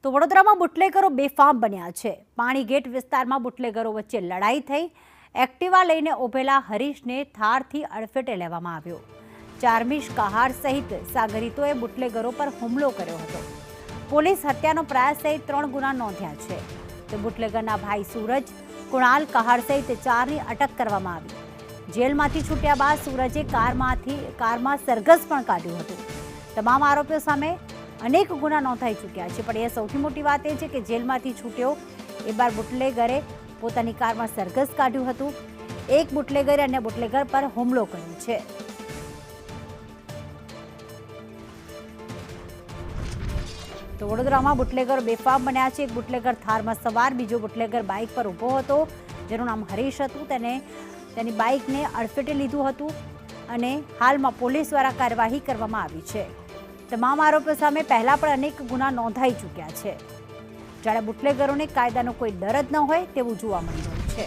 તો વડોદરામાં બુટલેગરો બેફામ બન્યા છે। પાણી ગેટ વિસ્તારમાં બુટલેગરો વચ્ચે લડાઈ થઈ। એક્ટિવા લઈને ઉભેલા હરીશને થારથી અડફેટે લેવામાં આવ્યો। ચાર્મિશ કહાર સહિત સાગરીતોએ બુટલેગરો પર હુમલો કર્યો હતો। પોલીસ હત્યાનો પ્રયાસ સહિત 3 ગુના નોંધ્યા છે। તો બુટલેગરના ભાઈ સૂરજ, કુણાલ કહાર સહિત 4ની અટક કરવામાં આવી। જેલમાંથી છૂટ્યા બાદ સૂરજે કારમાં સરઘસ પણ કાઢ્યું હતું। તમામ આરોપીઓ સામે અનેક ગુના નોંધાઈ ચૂક્યા છે, પણ એ સૌથી મોટી વાત એ છે કે જેલમાંથી છૂટ્યો એ બાદ બુટલેગરે પોતાની કારમાં સરઘસ કાઢ્યું હતું। એક બુટલેગરે અન્ય બુટલેગર પર હુમલો કર્યો છે। તો વડોદરામાં બુટલેગર બેફામ બન્યા છે। એક બુટલેગર થારમાં સવાર, બીજો બુટલેગર બાઇક પર ઊભો હતો જેનું નામ હરીશ હતું। તેની બાઇકને અડફેટે લીધું હતું અને હાલમાં પોલીસ દ્વારા કાર્યવાહી કરવામાં આવી છે। તમામ આરોપીઓ સામે પહેલા પણ અનેક ગુના નોંધાઈ ચૂક્યા છે। જ્યારે બુટલેગરોને કાયદાનો કોઈ ડર જ ન હોય તેવું જોવા મળી રહ્યું છે।